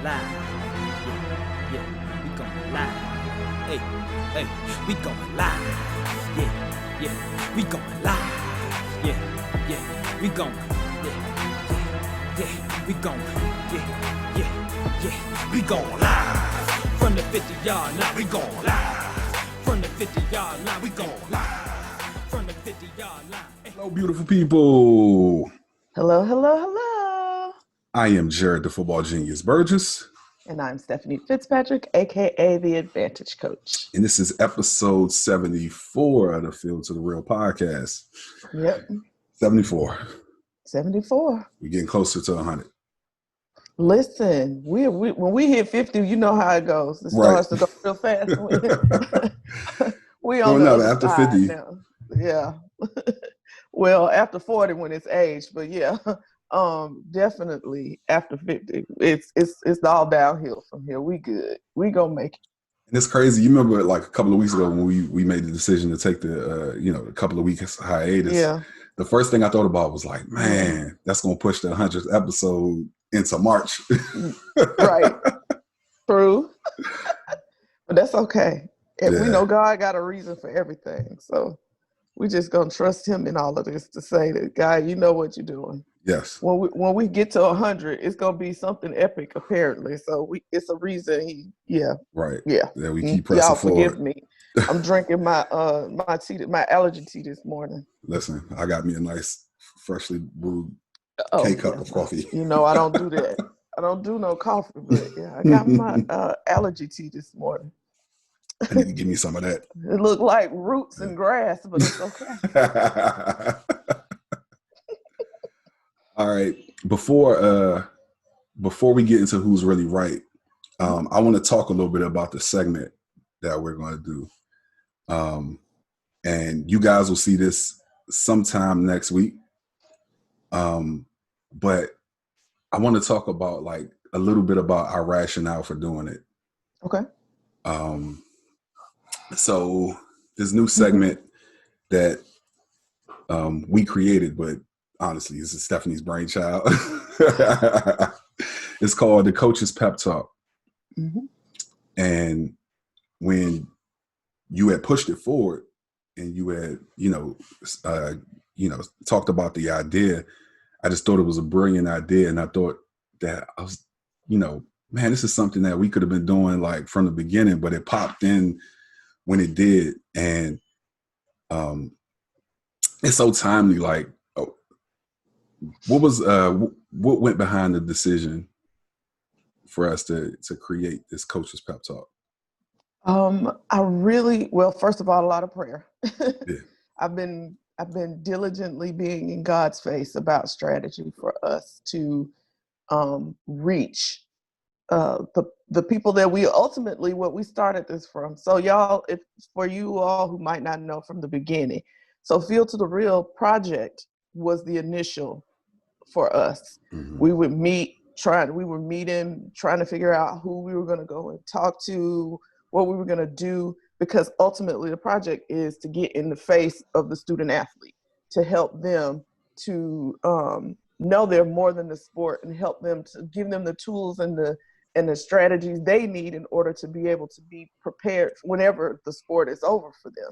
live. Yeah, we going live. Hey, we going live. Yeah, we going live. Yeah, we going. Yeah, we going. Yeah, we going live. From the 50-yard line, we going live. From the 50-yard line, we going live. From the 50-yard line. Hello, beautiful people. Hello, hello, hello. I am Jarrett, the football genius Burgess. And I'm Stephanie Fitzpatrick, a.k.a. the Advantage Coach. And this is episode 74 of the Field to the Real podcast. Yep. 74. 74. We're getting closer to 100. Listen, we when we hit 50, you know how it goes. It starts to go real fast. We on the other after side 50. now. Yeah. Well, after 40 when it's aged, but yeah, definitely after 50, it's all downhill from here. We good. We gonna make it. And it's crazy. You remember like a couple of weeks ago when we made the decision to take the a couple of weeks hiatus. Yeah. The first thing I thought about was like, man, that's gonna push the 100th episode into March. Right. True. But that's okay. And we know God got a reason for everything. So we just gonna trust him in all of this to say that, God, you know what you're doing. Yes. When we get to 100, it's gonna be something epic, apparently. So it's a reason Right. Yeah. Yeah, we keep pressing Y'all forward. forgive me. I'm drinking my tea, my allergy tea this morning. Listen, I got me a nice freshly brewed K-cup of coffee. You know, I don't do that. I don't do no coffee, but yeah, I got my allergy tea this morning. I need to give me some of that. It looked like roots and grass, but it's okay. All right. Before we get into who's really right, I want to talk a little bit about the segment that we're going to do. And you guys will see this sometime next week. But I want to talk about like a little bit about our rationale for doing it. Okay. So this new segment that we created, but honestly, this is Stephanie's brainchild. It's called the Coach's Pep Talk. Mm-hmm. And when you had pushed it forward and you had, talked about the idea, I just thought it was a brilliant idea. And I thought that I was, man, this is something that we could have been doing like from the beginning, but it popped in when it did. And it's so timely. Like, what went behind the decision for us to create this Coach's Pep Talk? First of all, a lot of prayer. Yeah. I've been diligently being in God's face about strategy for us to reach the people that we ultimately, what we started this from. So y'all, if for you all who might not know from the beginning, so Field to the Real project was the initial for us. Mm-hmm. We were meeting, trying to figure out who we were going to go and talk to, what we were going to do, because ultimately the project is to get in the face of the student athlete, to help them to know they're more than the sport and help them to give them the tools and the strategies they need in order to be able to be prepared whenever the sport is over for them.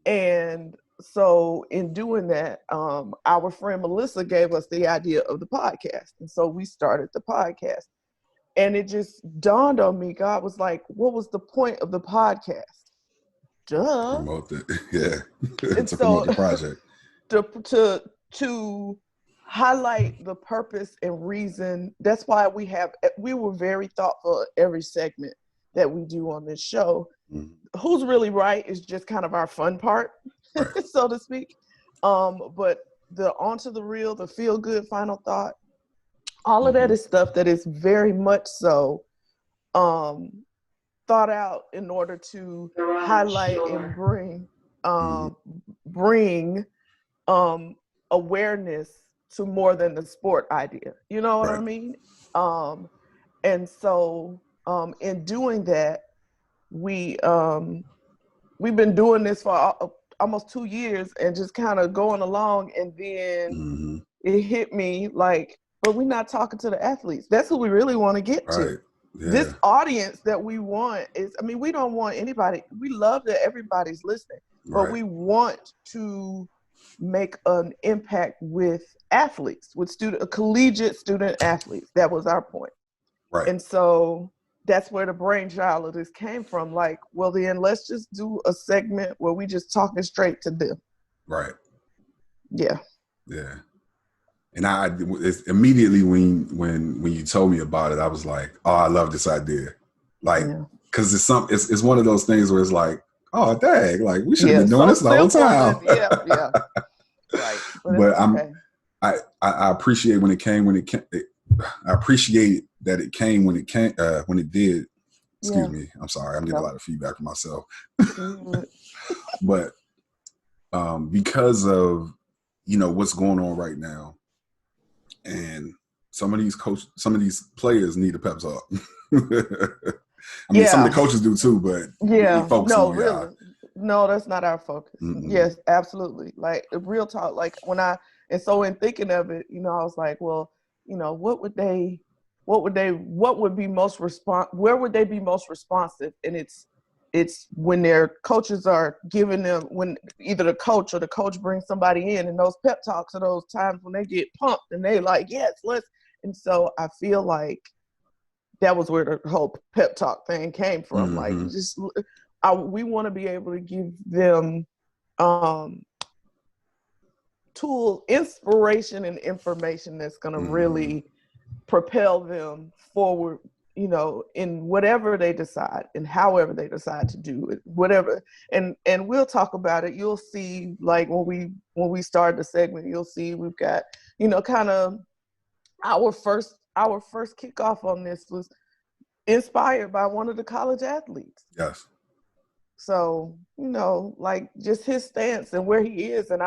And so in doing that, our friend Melissa gave us the idea of the podcast. And so we started the podcast. And it just dawned on me, God was like, what was the point of the podcast? Duh. Promote it. Yeah. And to promote the project. To highlight the purpose and reason. That's why we were very thoughtful of every segment that we do on this show. Mm-hmm. Who's Really Right is just kind of our fun part, right. So to speak. But the onto the real, the feel good final thought, all of that is stuff that is very much so thought out in order to highlight and bring awareness to more than the sport idea. You know what I mean? And so in doing that, we've been doing this for almost 2 years and just kind of going along, and then it hit me like, but we're not talking to the athletes. That's who we really want to get to. this audience that we want is, I mean, we don't want anybody, we love that everybody's listening, but we want to make an impact with athletes, with collegiate student athletes. That was our point. Right. And so that's where the brainchild of this came from. Like, well, then let's just do a segment where we just talking straight to them. Right. Yeah. Yeah. And it's immediately when you told me about it, I was like, oh, I love this idea. Like, because it's one of those things where it's like, oh, dang, like we should have been doing this the whole time. Yeah. Right. But I appreciate when it came. I appreciate that it came when it came. When it did. Excuse me. I'm sorry. I'm getting a lot of feedback from myself. But because of what's going on right now, and some of these players need a pep talk. I mean, some of the coaches do too, but no, that's not our focus. Mm-mm. Yes, absolutely. Like real talk. Like in thinking of it, I was like, well, where would they be most responsive? And it's when their coaches are giving them, when either the coach or the coach brings somebody in, and those pep talks are those times when they get pumped and they like, yes, let's. And so I feel like that was where the whole pep talk thing came from. Mm-hmm. Like, we want to be able to give them tools, inspiration, and information that's going to really propel them forward, in whatever they decide and however they decide to do it, whatever. And we'll talk about it. You'll see, like when we start the segment, you'll see we've got, kind of our first kickoff on this was inspired by one of the college athletes. Yes. So, like just his stance and where he is, and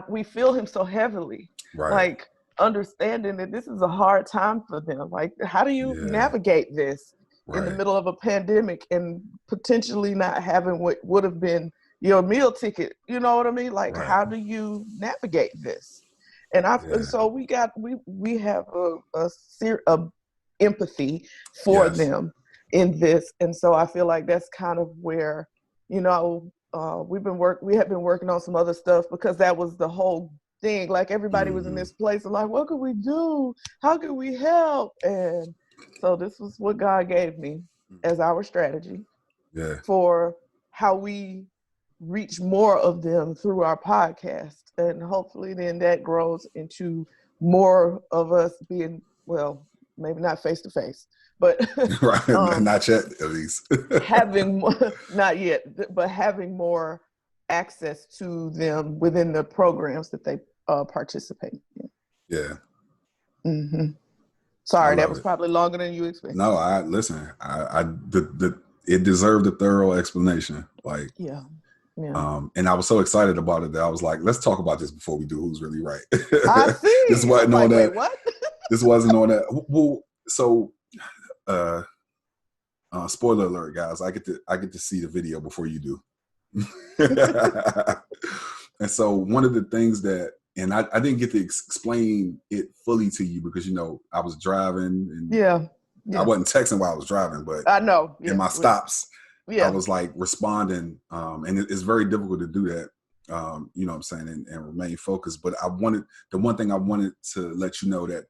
we feel him so heavily. Right. Like understanding that this is a hard time for them. Like, how do you navigate this in the middle of a pandemic and potentially not having what would have been your meal ticket? You know what I mean? Like, how do you navigate this? And so we have a empathy for them in this. And so I feel like that's kind of where, we have been working on some other stuff, because that was the whole thing. Like everybody was in this place of like, what could we do? How can we help? And so this was what God gave me as our strategy for how we reach more of them through our podcast. And hopefully then that grows into more of us being, well, maybe not face to face, but not yet, at least. Not yet, but having more access to them within the programs that they participate in. Yeah. Mm-hmm. Sorry, that was probably longer than you expected. No, it deserved a thorough explanation. Like, and I was so excited about it that I was like, let's talk about this before we do Who's Really Right. I see. This wasn't on that. Wait, what? This wasn't on that. Well, so spoiler alert, guys, I get to see the video before you do. And so one of the things that, and I didn't get to explain it fully to you because, I was driving and I wasn't texting while I was driving, but I know in my stops, I was like responding. And it's very difficult to do that. You know what I'm saying? And remain focused. But the one thing I wanted to let you know that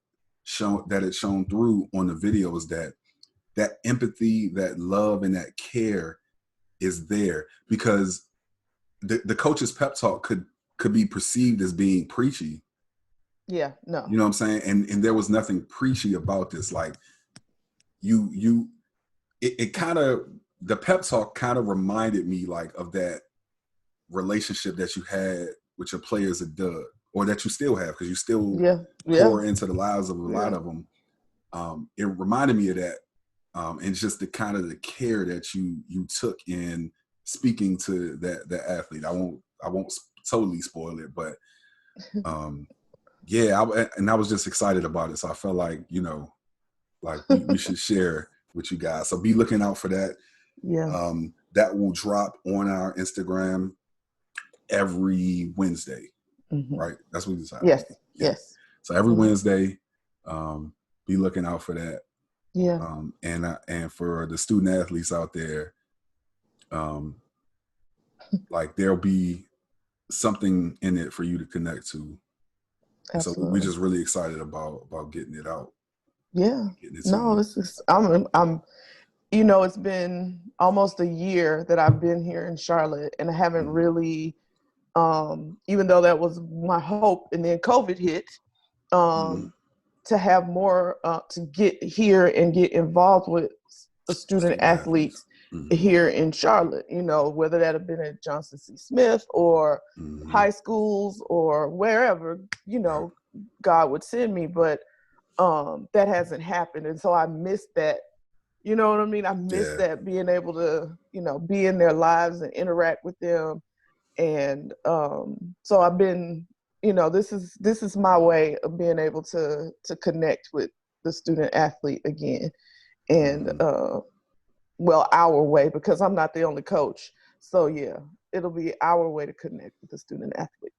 it's shown through on the video is that empathy, that love, and that care is there, because the coach's pep talk could be perceived as being preachy. Yeah, no. You know what I'm saying? And there was nothing preachy about this. Like it kind of, the pep talk kind of reminded me like of that relationship that you had with your players at Doug, or that you still have, because you still pour into the lives of a lot of them. It reminded me of that. And just the kind of the care that you took in speaking to that athlete. I won't totally spoil it, but I was just excited about it. So I felt like, like we should share with you guys. So be looking out for that. Yeah. That will drop on our Instagram every Wednesday. Mm-hmm. Right? That's what we decided. Yes. So every Wednesday, be looking out for that. Yeah. And for the student athletes out there, like there'll be something in it for you to connect to. And so we're Absolutely. just really excited about getting it out. Yeah. Getting it to No, you. this is I'm you know, it's been almost a year that I've been here in Charlotte, and I haven't really even though that was my hope, and then COVID hit, to have more to get here and get involved with the student athletes here in Charlotte, you know, whether that have been at Johnson C. Smith or high schools or wherever, you know, God would send me. But that hasn't happened. And so I missed that. You know what I mean? I miss that, being able to, you know, be in their lives and interact with them. And so I've been, you know, this is my way of being able to connect with the student athlete again. And well, our way, because I'm not the only coach. So yeah, it'll be our way to connect with the student athlete.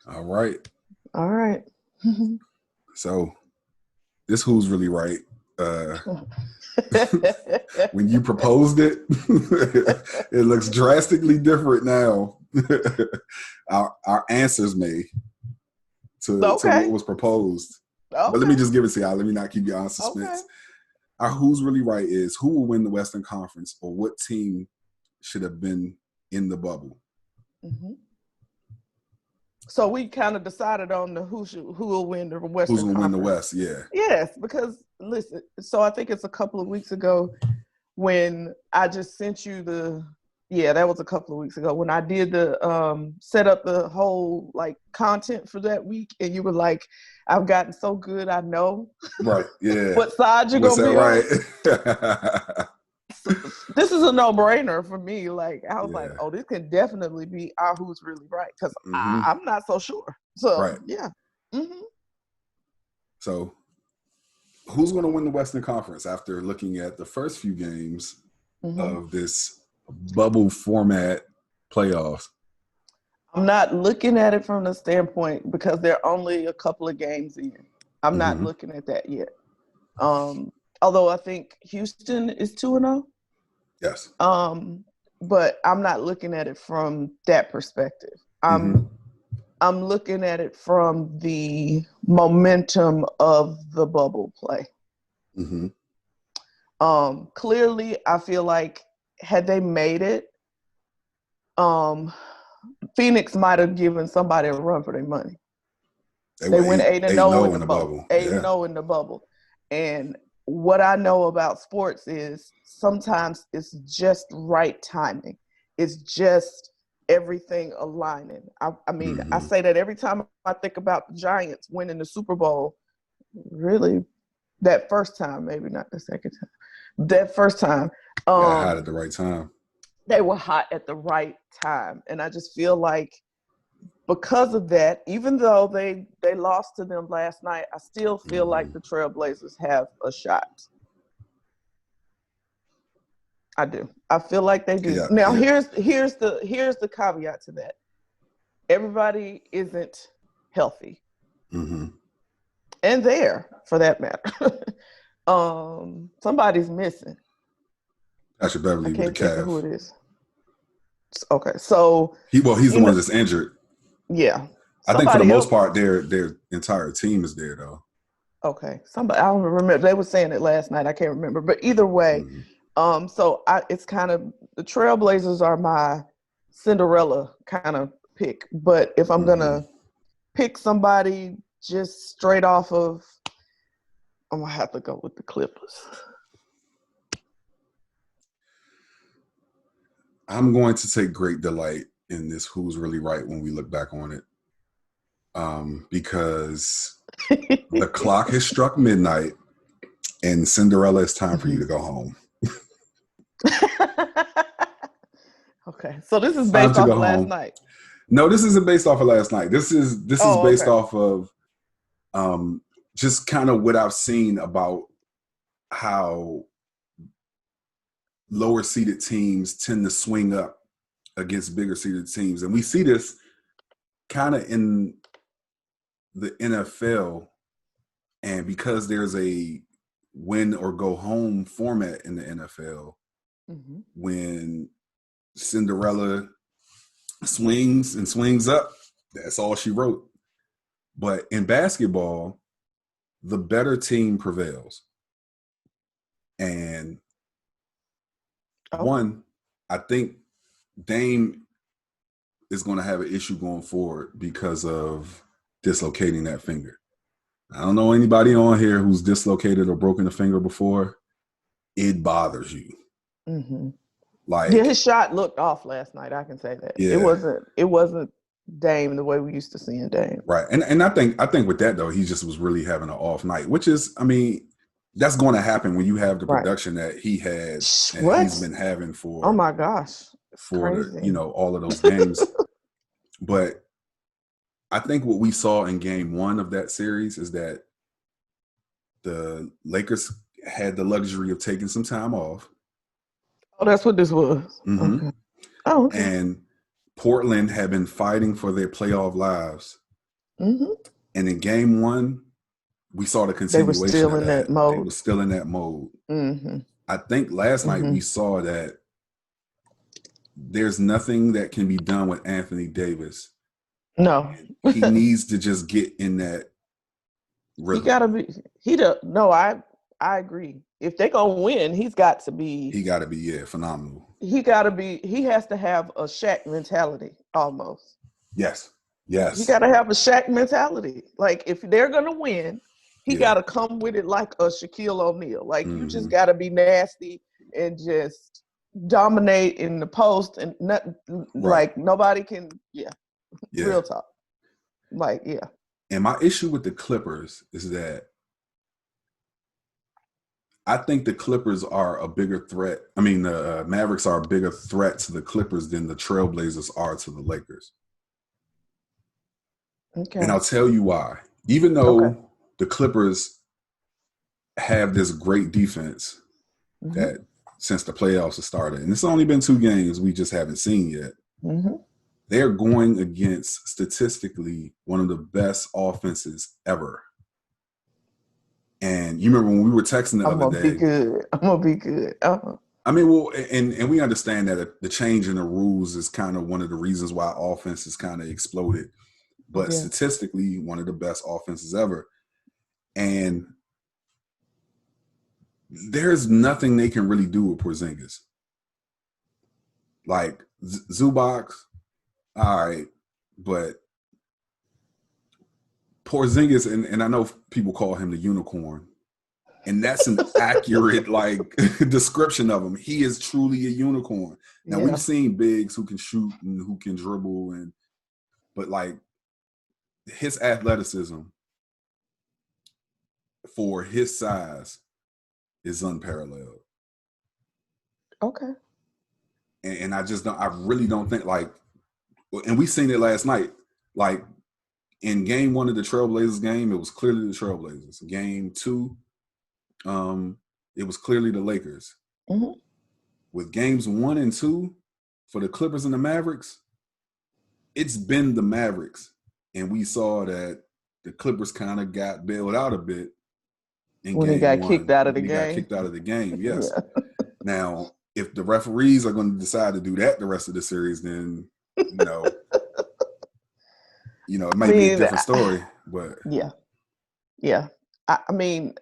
All right. All right. So this Who's Really Right. When you proposed it, it looks drastically different now. Our answers may to what was proposed. Okay. But let me just give it to y'all. Let me not keep y'all in suspense. Okay. Our Who's Really Right is who will win the Western Conference, or what team should have been in the bubble. So we kind of decided on the who will win the Western Conference. Who's win the West, yeah. Yes, because listen, so I think it's a couple of weeks ago when I just sent you that was a couple of weeks ago when I did the set up the whole like content for that week, and you were like, I've gotten so good, I know. Right, yeah. What side you're gonna be right? on. This is a no-brainer for me. Like, I was like, oh, this can definitely be our Who's Really Right, because I'm not so sure. So, yeah. So, who's going to win the Western Conference after looking at the first few games of this bubble format playoffs? I'm not looking at it from the standpoint, because they're only a couple of games in. I'm not looking at that yet. Although I think Houston is 2-0. Yes. But I'm not looking at it from that perspective. I'm looking at it from the momentum of the bubble play. Clearly, I feel like had they made it, Phoenix might have given somebody a run for their money. They went 8-0 in the bubble. 8-0 in the bubble. And what I know about sports is sometimes it's just right timing. It's just everything aligning. I mean, I say that every time I think about the Giants winning the Super Bowl, really, that first time, maybe not the second time, that first time. Hot at the right time. They were hot at the right time. And I just feel like because of that, even though they lost to them last night, I still feel like the Trailblazers have a shot. I do. I feel like they do. Now, here's the caveat to that. Everybody isn't healthy, and there for that matter. Somebody's missing. Patrick Beverly with the calf. Who it is? Okay, so he's the one that's injured. Yeah. I think for the most part, their entire team is there, though. Okay. I don't remember. They were saying it last night. I can't remember. But either way, so it's kind of, the Trailblazers are my Cinderella kind of pick. But if I'm going to pick somebody just straight off of, I'm going to have to go with the Clippers. I'm going to take great delight in this Who's Really Right when we look back on it. Because the clock has struck midnight, and Cinderella, it's time for you to go home. Okay, so this is based off of last night. No, this isn't based off of last night. This is based off of just kind of what I've seen about how lower seeded teams tend to swing up against bigger seeded teams. And we see this kind of in the NFL And because there's a win or go home format in the NFL, when Cinderella swings and swings up, that's all she wrote. But in basketball, the better team prevails. And one, I think Dame is going to have an issue going forward because of dislocating that finger. I don't know anybody on here who's dislocated or broken a finger before. It bothers you. Like, yeah, his shot looked off last night. I can say that. Yeah. It wasn't Dame the way we used to seeing Dame. Right. And I think with that though, he just was really having an off night, which is, I mean, that's going to happen when you have the production that he had and he's been having for, oh my gosh, for the, you know, all of those games. But I think what we saw in game 1 of that series is that the Lakers had the luxury of taking some time off. Oh, that's what this was. Okay. Oh, okay. And Portland had been fighting for their playoff lives. And in game 1, we saw the continuation. They were still in that mode. They were still in that mode. I think last night we saw that there's nothing that can be done with Anthony Davis. No. He needs to just get in that rhythm. He gotta be. No, I agree. If they're gonna win, he's got to be. He got to be phenomenal. He got to be. He has to have a Shaq mentality almost. Yes. He got to have a Shaq mentality. Like if they're gonna win, he got to come with it like a Shaquille O'Neal. Like you just got to be nasty and just dominate in the post and not like nobody can. Real talk. Like And my issue with the Clippers is that I think the Clippers are a bigger threat. I mean, the Mavericks are a bigger threat to the Clippers than the Trailblazers are to the Lakers. Okay. And I'll tell you why. Even though the Clippers have this great defense that since the playoffs have started, and it's only been 2 games we just haven't seen yet, they're going against statistically one of the best offenses ever. And you remember when we were texting the other day. I'm gonna be good. I mean, well, and we understand that the change in the rules is kind of one of the reasons why offense has kind of exploded. But statistically, one of the best offenses ever. And there's nothing they can really do with Porzingis. Like Zubac, all right, but Porzingis, and I know people call him the unicorn, and that's an accurate description of him. He is truly a unicorn. Now we've seen bigs who can shoot and who can dribble, but his athleticism for his size is unparalleled. Okay. And I really don't think and we seen it last night. Like in game 1 of the Trailblazers game, it was clearly the Trailblazers. Game 2, it was clearly the Lakers. With games 1 and 2 for the Clippers and the Mavericks, it's been the Mavericks. And we saw that the Clippers kind of got bailed out a bit when he got kicked out of the game. Got kicked out of the game, yes. Now, if the referees are going to decide to do that the rest of the series, then it might be a different story. But I mean,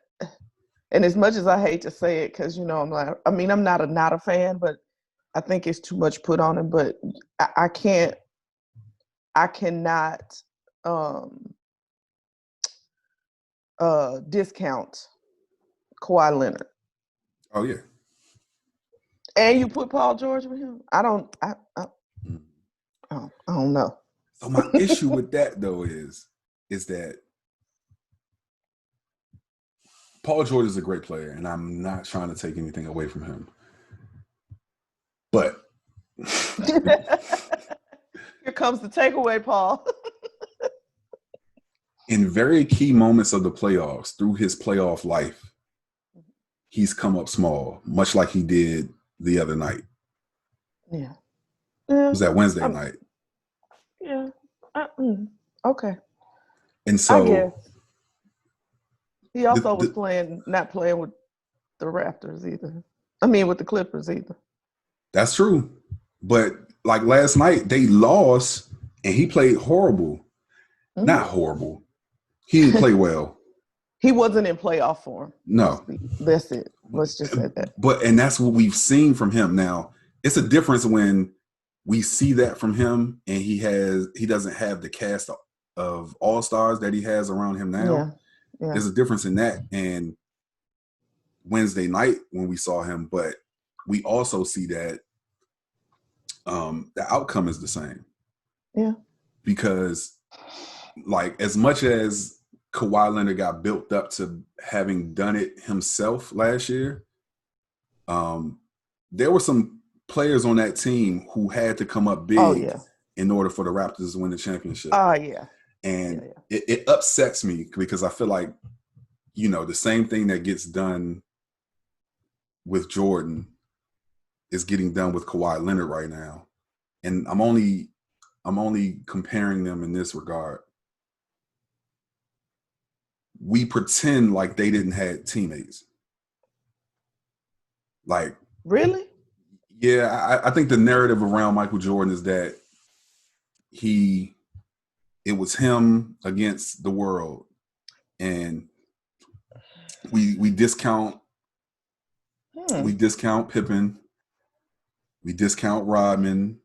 and as much as I hate to say it, because I'm not a fan, but I think it's too much put on him. But I cannot discount Kawhi Leonard. Oh yeah. And you put Paul George with him? I don't know. So my issue with that though is that Paul George is a great player, and I'm not trying to take anything away from him. But here comes the takeaway, Paul. In very key moments of the playoffs, through his playoff life, he's come up small, much like he did the other night. Yeah. It was that Wednesday night. Yeah. Okay. And so, I guess. He also was not playing with the Raptors either. I mean, with the Clippers either. That's true. But like last night, they lost and he played horrible. Mm-hmm. Not horrible. He didn't play well. He wasn't in playoff form. No. That's it. Let's just say that. And that's what we've seen from him. Now, it's a difference when we see that from him and he doesn't have the cast of all-stars that he has around him now. Yeah. There's a difference in that and Wednesday night when we saw him, but we also see that the outcome is the same. Yeah. Because like as much as Kawhi Leonard got built up to having done it himself last year, there were some players on that team who had to come up big in order for the Raptors to win the championship. And it upsets me because I feel like, the same thing that gets done with Jordan is getting done with Kawhi Leonard right now. And I'm only comparing them in this regard. We pretend like they didn't have teammates. Like, really? Yeah, I think the narrative around Michael Jordan is that it was him against the world. And we discount Pippen, we discount Rodman,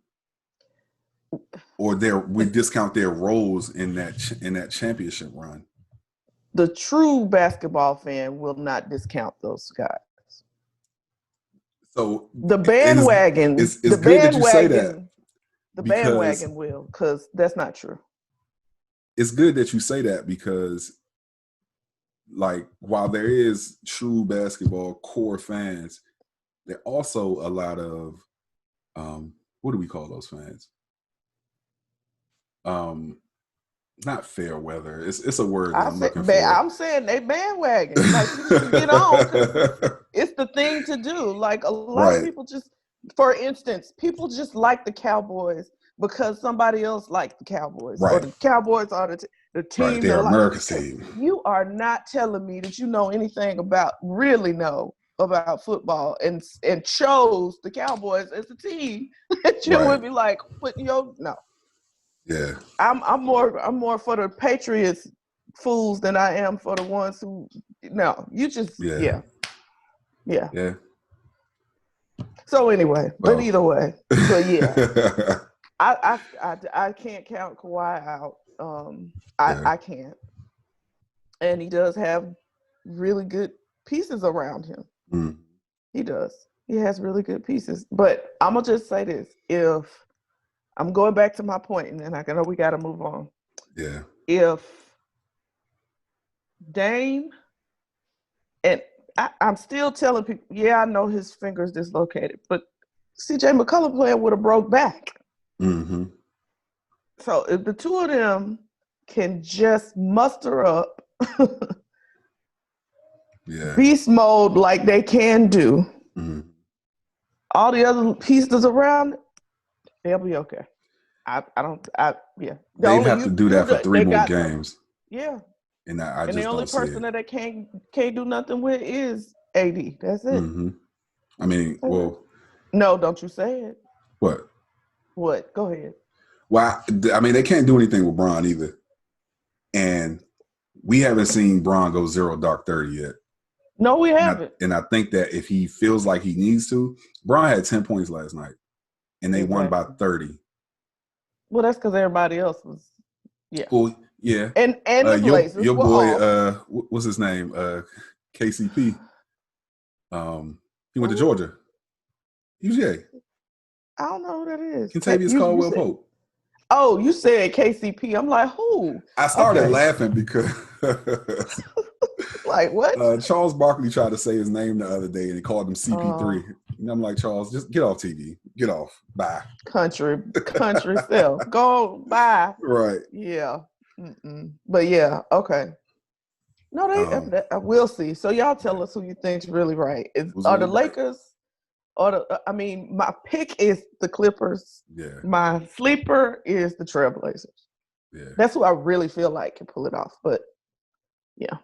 or we discount their roles in that championship run. The true basketball fan will not discount those guys. So the bandwagon, it's good that you say that. The bandwagon will, because that's not true. It's good that you say that because, like, while there is true basketball core fans, there are also a lot of what do we call those fans? Not fair weather. It's a word that I'm looking for. I'm saying they bandwagon. Like, you get on. It's the thing to do. Like, a lot of people just, for instance, people just like the Cowboys because somebody else liked the Cowboys. Right. Or the Cowboys are the team. Right, they're America's team. You are not telling me that you know anything about football and chose the Cowboys as a team that you would be like, no. Yeah, I'm more for the Patriots fools than I am for the ones who you just yeah. So anyway, but either way, so yeah, I can't count Kawhi out. I can't, and he does have really good pieces around him. Mm. He does. He has really good pieces. But I'm gonna just say this: if I'm going back to my point, and then I know we got to move on. Yeah. If Dame, and I'm still telling people, I know his finger's dislocated, but CJ McCollum player would have broke back. Mm-hmm. So if the two of them can just muster up beast mode like they can do, all the other pieces around, they'll be okay. They'd have to do that for 3 more games. Yeah. And I just the only person that can't do nothing with is AD. That's it. Mm-hmm. I mean, well. No, don't you say it. What? What? Go ahead. Well, I mean, they can't do anything with Bron either. And we haven't seen Bron go 0 dark 30 yet. No, we haven't. And I think that if he feels like he needs to, Bron had 10 points last night. And they won by 30. Well, that's because everybody else was, Well, yeah. And the Blazers your were boy, off. What's his name? KCP. He went to Georgia. UGA. I don't know who that is. Kentavious Caldwell-Pope. Oh, you said KCP. I'm like, who? I started laughing because like what? Charles Barkley tried to say his name the other day and he called him CP3. And I'm like, Charles, just get off TV. Get off. Bye. Country self. Go bye. Right. Yeah. Mm-mm. But okay. No, we'll see. So y'all tell us who you think's really right. Are the Lakers? My pick is the Clippers. Yeah. My sleeper is the Trailblazers. Yeah. That's who I really feel like can pull it off. But yeah.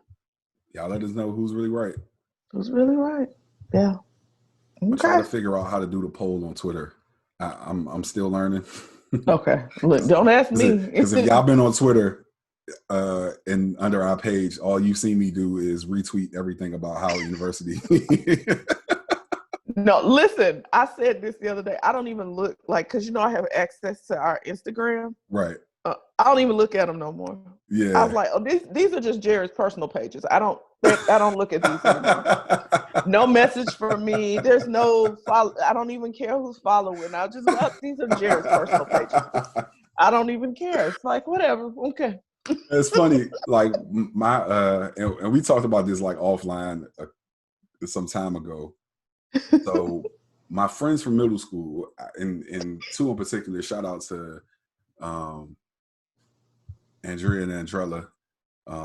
Y'all let us know who's really right. Who's really right? Yeah. I'm trying to Okay. figure out how to do the poll on Twitter. I'm still learning. Okay. Look, don't ask me. Because if y'all been on Twitter and under our page, all you've seen me do is retweet everything about Howard University. No, listen, I said this the other day. I don't even look like, because I have access to our Instagram. Right. I don't even look at them no more. Yeah. I was like, oh, these are just Jarrett's personal pages. I don't look at these anymore. No message from me. There's no follow. I don't even care who's following. These are Jarrett's personal pages. I don't even care. It's like, whatever. Okay. It's funny. Like my and we talked about this like offline some time ago. So my friends from middle school, and two in particular, shout out to Andrea and Andrella,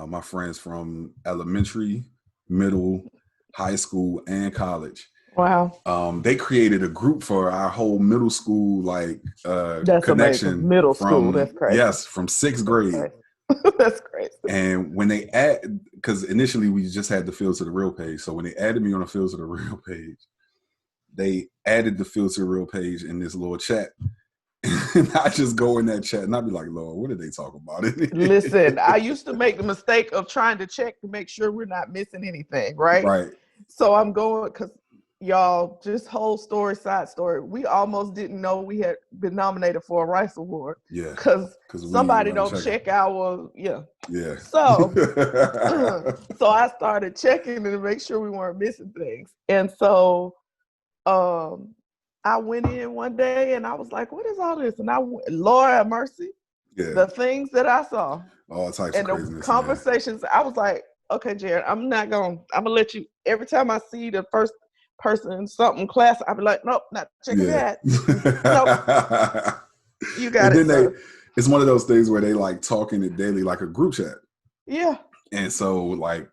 my friends from elementary, middle, high school, and college. Wow. They created a group for our whole middle school That's connection. Amazing. Middle school. That's crazy. Yes, from sixth grade. That's crazy. And when they because initially we just had the Field to the Real page. So when they added me on the Field to the Real page, they added the Field to the Real page in this little chat. And I just go in that chat and I'd be like, Lord, what are they talking about? Listen, I used to make the mistake of trying to check to make sure we're not missing anything, right? Right. So I'm going, because y'all, just whole side story. We almost didn't know we had been nominated for a Rice Award. Yeah. Because somebody don't check our, Yeah. So, so I started checking to make sure we weren't missing things. And so I went in one day and I was like, what is all this? And Lord have mercy. Yeah. The things that I saw. All types of craziness. And the conversations, I was like, okay, Jarrett, I'm gonna let you, every time I see the first person in something class, I'll be like, nope, not checking that. Nope. You got it. Then it's one of those things where they like talking it daily like a group chat. Yeah. And so like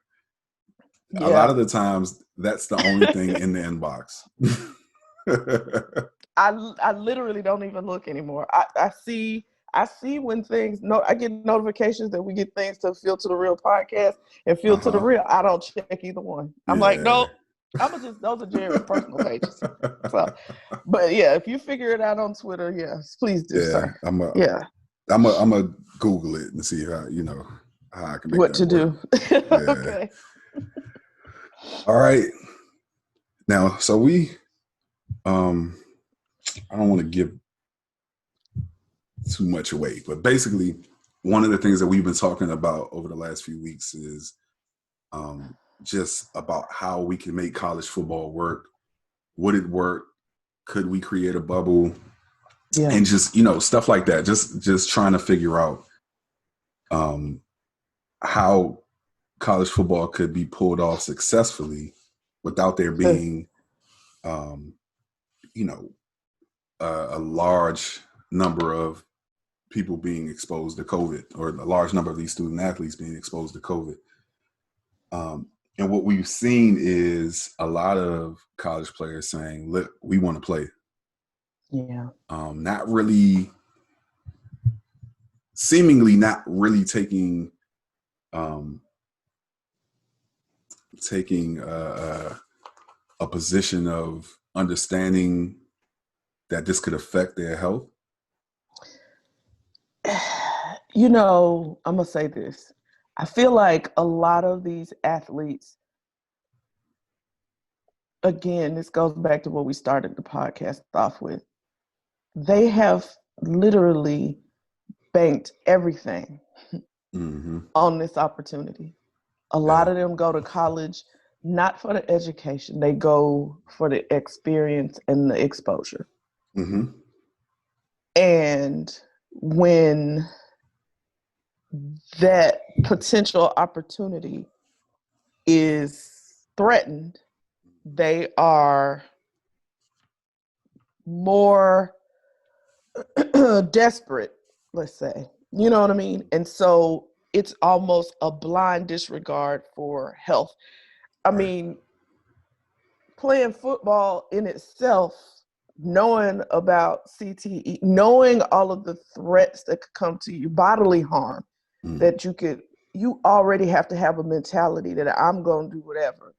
a lot of the times that's the only thing in the inbox. I literally don't even look anymore. I see when things, I get notifications that we get things to Field to the Real podcast and Field to the Real. I don't check either one. I'm like, nope. Those are Jarrett's personal pages. So, but yeah, if you figure it out on Twitter, yes, please do, sir. I'm gonna Google it and see how I can make what that to work. do. Yeah. Okay. All right. Now, so we, I don't want to give too much away, but basically, one of the things that we've been talking about over the last few weeks is just about how we can make college football work. Would it work? Could we create a bubble? Yeah. And just, stuff like that. Just trying to figure out how college football could be pulled off successfully without there being, a large number of people being exposed to COVID, or a large number of these student athletes being exposed to COVID. And what we've seen is a lot of college players saying, look, we want to play. Yeah. Seemingly not really taking a position of understanding that this could affect their health. I'm going to say this. I feel like a lot of these athletes, again, this goes back to what we started the podcast off with. They have literally banked everything on this opportunity. A lot of them go to college not for the education. They go for the experience and the exposure. Mm-hmm. And when that potential opportunity is threatened, they are more desperate, let's say. You know what I mean? And so it's almost a blind disregard for health. I mean, playing football in itself, knowing about CTE, knowing all of the threats that could come to you, bodily harm that you could you already have to have a mentality that I'm going to do whatever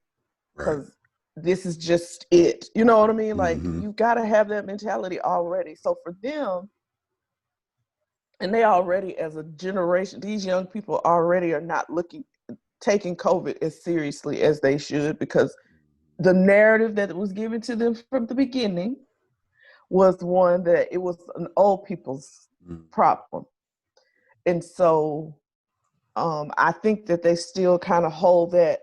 because this is just it. You know what I mean? Like, you got to have that mentality already. So for them, and they already, as a generation, these young people already are not taking COVID as seriously as they should, because the narrative that was given to them from the beginning was one that it was an old people's problem. And so I think that they still kind of hold that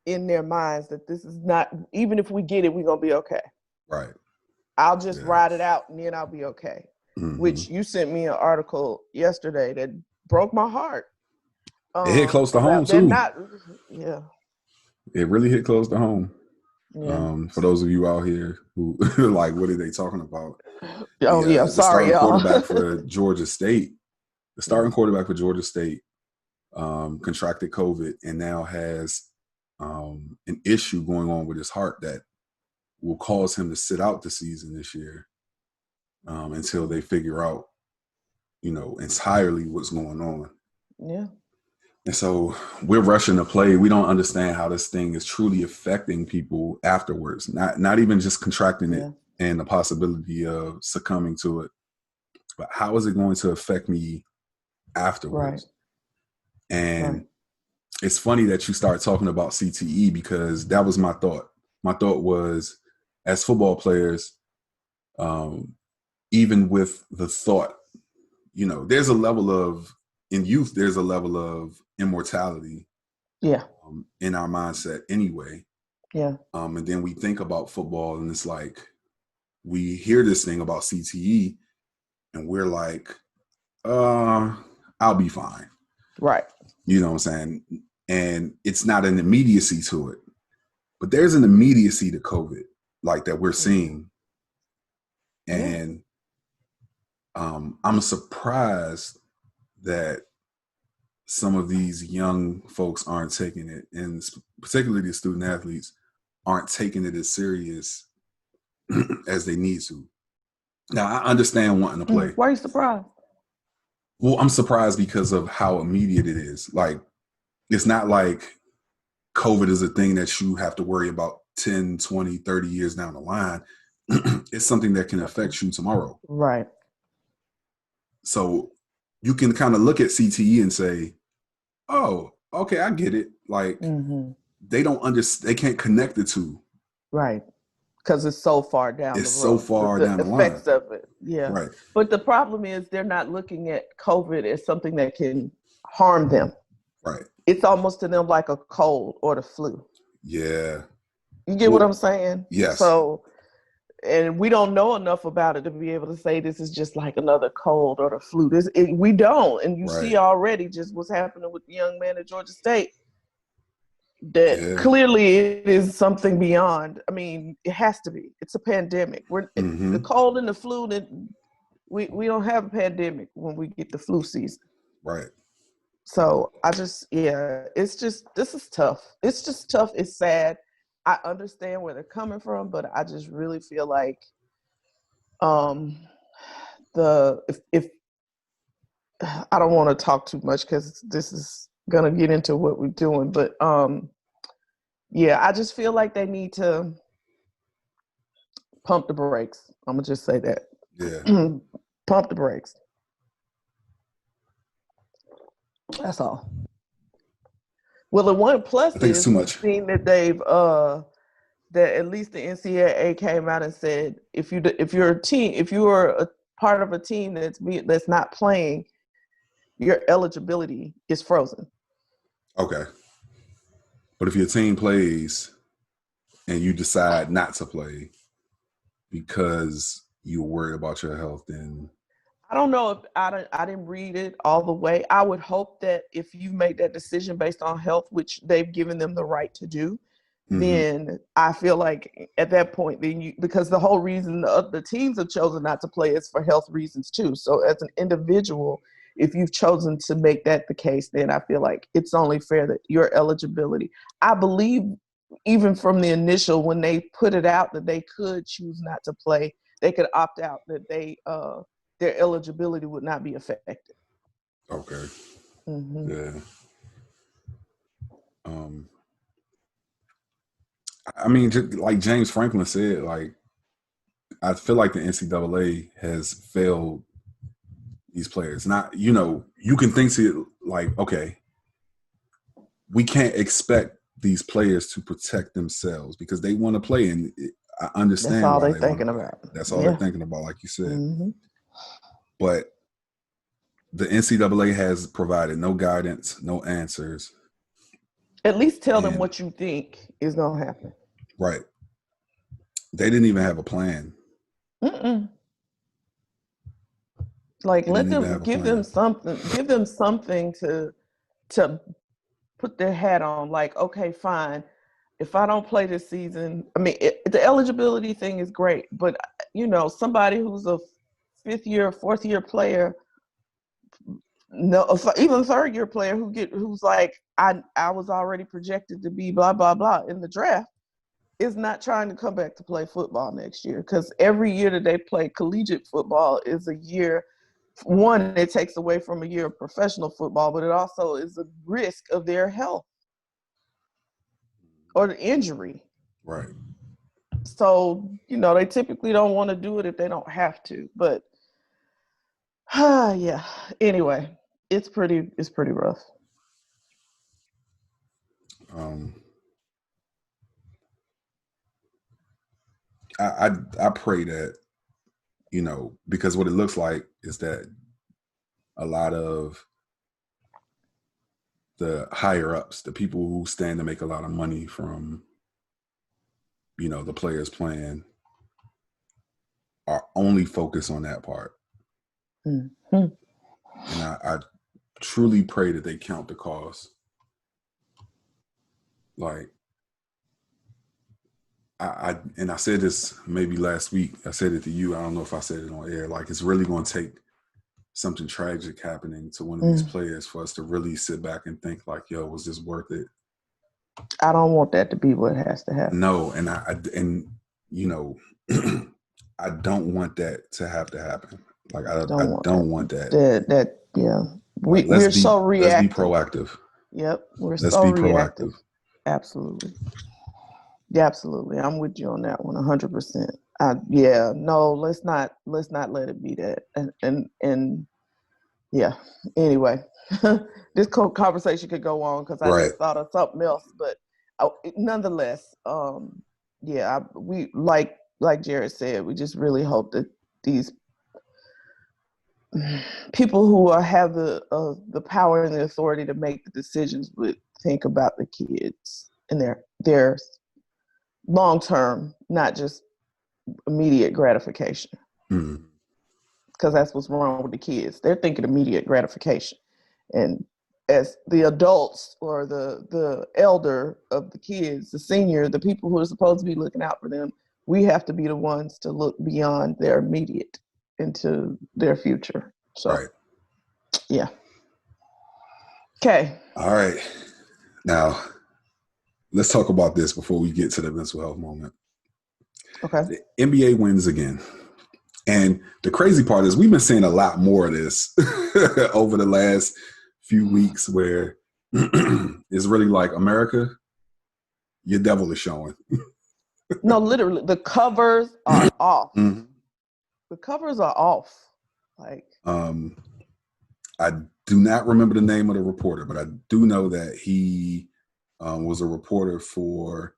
in their minds, that this is not, even if we get it, we're going to be okay. Right. I'll just ride it out and then I'll be okay. Which you sent me an article yesterday that broke my heart. It hit close to home too. It really hit close to home. Yeah. For those of you out here who like, what are they talking about? Sorry, the starting y'all. quarterback for Georgia State. The starting quarterback for Georgia State contracted COVID and now has an issue going on with his heart that will cause him to sit out the season this year until they figure out, entirely what's going on. Yeah. And so we're rushing to play. We don't understand how this thing is truly affecting people afterwards, not even just contracting it and the possibility of succumbing to it, but how is it going to affect me afterwards? Right. And it's funny that you start talking about CTE, because that was my thought. My thought was, as football players, even with the thought, there's a level of, in youth, there's a level of immortality in our mindset anyway. Yeah. And then we think about football and it's like, we hear this thing about CTE and we're like, I'll be fine. Right. You know what I'm saying? And it's not an immediacy to it, but there's an immediacy to COVID, like that we're seeing. And I'm surprised that some of these young folks aren't taking it, and particularly the student athletes aren't taking it as serious as they need to. Now, I understand wanting to play. Why are you surprised? Well, I'm surprised because of how immediate it is. Like, it's not like COVID is a thing that you have to worry about 10, 20, 30 years down the line. It's something that can affect you tomorrow. Right. So you can kind of look at CTE and say, oh, okay, I get it. Like, they don't understand, they can't connect the two. Right. Because it's so far down the road. It's so far down the line. The effects of it. Yeah. Right. But the problem is they're not looking at COVID as something that can harm them. Right. It's almost to them like a cold or the flu. Yeah. You get what I'm saying? Yes. So, and we don't know enough about it to be able to say this is just like another cold or the flu. We don't. And you see already just what's happening with the young man at Georgia State. That clearly it is something beyond. I mean, it has to be. It's a pandemic. The cold and the flu, that we don't have a pandemic when we get the flu season. Right. So this is tough. It's just tough. It's sad. I understand where they're coming from, but I just really feel like if I don't want to talk too much because this is gonna get into what we're doing, but I just feel like they need to pump the brakes. I'm gonna just say that. Yeah. Pump the brakes. That's all. Well, the one plus is too much. Seeing that they've that at least the NCAA came out and said if you're a part of a team that's not playing, your eligibility is frozen. Okay. But if your team plays and you decide not to play because you're worried about your health, then I don't know if I didn't read it all the way. I would hope that if you make that decision based on health, which they've given them the right to do, then I feel like at that point, because the whole reason the teams have chosen not to play is for health reasons too. So as an individual, if you've chosen to make that the case, then I feel like it's only fair that your eligibility, I believe even from the initial, when they put it out that they could choose not to play, they could opt out, that their eligibility would not be affected. Okay. Yeah. I mean, just like James Franklin said, like, I feel like the NCAA has failed these players. Not, you can think to it like, okay, we can't expect these players to protect themselves because they want to play, and I understand That's all why they're they thinking want to play. about. That's all they're thinking about, like you said. Mm-hmm. But the NCAA has provided no guidance, no answers. At least tell them what you think is going to happen. Right. They didn't even have a plan. Like, let them give them something to put their hat on. Like, okay, fine. If I don't play this season, I mean, the eligibility thing is great, but somebody who's a 5th year, 4th year player, no, even 3rd year player who's like, I was already projected to be blah blah blah in the draft, is not trying to come back to play football next year, because every year that they play collegiate football is a year. One, it takes away from a year of professional football, but it also is a risk of their health or the injury. Right. So, they typically don't want to do it if they don't have to. But yeah. Anyway, it's pretty rough. I pray that, because what it looks like is that a lot of the higher ups, the people who stand to make a lot of money from, the players playing, are only focused on that part. Mm-hmm. And I truly pray that they count the cost. Like, I said this maybe last week. I said it to you. I don't know if I said it on air. Like, it's really going to take something tragic happening to one of these players for us to really sit back and think like, yo, was this worth it? I don't want that to be what has to happen. No, and I don't want that to have to happen. Like, I don't want that. Yeah. Like, We're so reactive. Let's be proactive. Yep. Let's be reactive. Proactive. Absolutely. Yeah, absolutely. I'm with you on that one 100%. No, let's not let it be that. And yeah. Anyway, this conversation could go on because I just thought of something else, but nonetheless, we like Jarrett said, we just really hope that these people who have the power and the authority to make the decisions would think about the kids and their long term, not just immediate gratification. Because that's what's wrong with the kids. They're thinking immediate gratification. And as the adults or the elder of the kids, the senior, the people who are supposed to be looking out for them, we have to be the ones to look beyond their immediate into their future. So, yeah. Okay. All right. Now, let's talk about this before we get to the mental health moment. Okay. The NBA wins again. And the crazy part is we've been seeing a lot more of this over the last few weeks, where it's really like, America, your devil is showing. No, literally, the covers are off. Mm-hmm. The covers are off. Like, I do not remember the name of the reporter, but I do know that he was a reporter for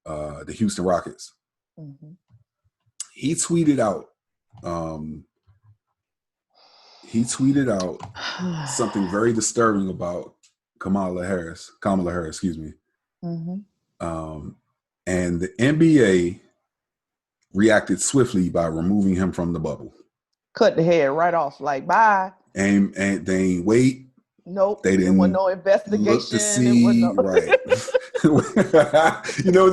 the Houston Rockets. Mm-hmm. He tweeted out something very disturbing about Kamala Harris, excuse me. Mm-hmm. And the NBA reacted swiftly by removing him from the bubble. Cut the head right off, like, bye. And they ain't wait. Nope. They didn't. There was no investigation. Look to see, right? You know